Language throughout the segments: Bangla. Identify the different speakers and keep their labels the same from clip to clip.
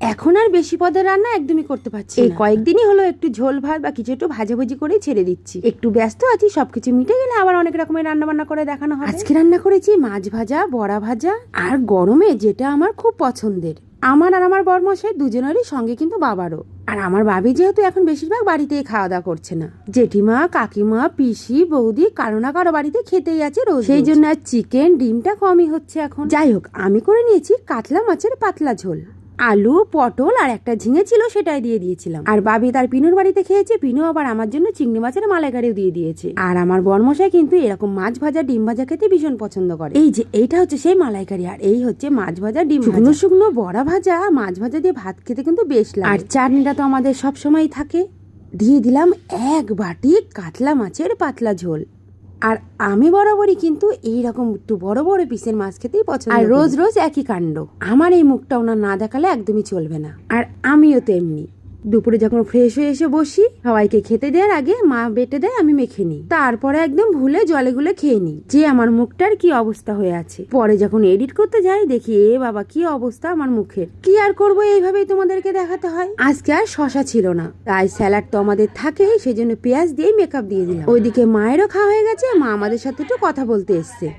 Speaker 1: এখন আর বেশি পদের রান্না একদমই করতে পারছি না। এই কয়েকদিনই হলো একটু ঝোল ভাত বা কিছু একটু ভাজাভুজি করে ছেড়ে দিচ্ছি। একটু ব্যস্ত আছি, সবকিছু মিটে গেলে আবার অনেক রকমের রান্না বান্না করে দেখানো হবে। আজকে রান্না করেছি মাছ ভাজা, বড়া ভাজা, আর গরমে যেটা আমার খুব পছন্দের, আমার আর আমার বরমশাই দুজনেরই, সঙ্গে কিন্তু বাবারও। আর আমার ভাবি যেহেতু এখন বেশিরভাগ বাড়িতেই খাওয়া দাওয়া করছে না, জেঠিমা, কাকিমা, পিসি, বৌদি কারো না কারো বাড়িতে খেতেই আছে রোজ, সেই জন্য আর চিকেন ডিমটা কমই হচ্ছে এখন। যাই হোক, আমি করে নিয়েছি কাতলা মাছের পাতলা ঝোল। আলু, পটল আর একটা ঝিঙে ছিল, সেটাই দিয়ে দিয়েছিলাম। আর বাবি তার পিনুর বাড়িতে খেয়েছে, পিনু আবার আমার জন্য চিংড়ি মাছের মালাইকারিও দিয়ে দিয়েছে। আর আমার বরমশাই কিন্তু এরকম মাছ ভাজা ডিম ভাজা খেতে ভীষণ পছন্দ করে। এই যে এইটা হচ্ছে সেই মালাইকারি, আর এই হচ্ছে মাছ ভাজা ডিম ভাজা। শুকনো শুকনো বড়া ভাজা, মাছ ভাজা দিয়ে ভাত খেতে কিন্তু বেশ লাগে। আর চাটনিটা তো আমাদের সব সময় থাকে। দিয়ে দিলাম এক বাটি কাতলা মাছের পাতলা ঝোল। আর আমি বরাবরই কিন্তু এইরকম একটু বড় বড় পিসের মাছ খেতেই পছন্দ। আর রোজ রোজ একই কাণ্ড, আমার এই মুখটা ওনার না দেখালে একদমই চলবে না। আর আমিও তেমনি। দুপুরে যখন ফ্রেশ হয়ে এসে বসি, সবাইকে খেতে দেওয়ার আগে মা বেটে দেয়, আমি মেখে নিই। তারপরে একদম ভুলে জলে গুলে খেয়ে নিই, যে আমার মুখটার কি অবস্থা হয়ে আছে। পরে যখন এডিট করতে যাই দেখি, এ বাবা কি অবস্থা আমার মুখের। কি আর করবো, এইভাবেই তোমাদেরকে দেখাতে হয়। আজকে আর শশা ছিল না, তাই স্যালাড তো আমাদের থাকেই, সেই জন্য পেঁয়াজ দিয়ে মেকআপ দিয়ে দিলাম। ওইদিকে মায়েরও খাওয়া হয়ে গেছে, মা আমাদের সাথে একটু কথা বলতে এসছে।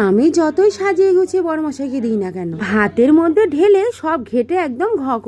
Speaker 1: আমি যতই সাজিয়ে গুছিয়ে বড়মশাইকে দিই না কেন, ভাতের মধ্যে ঢেলে সব ঘেটে একদম ঘ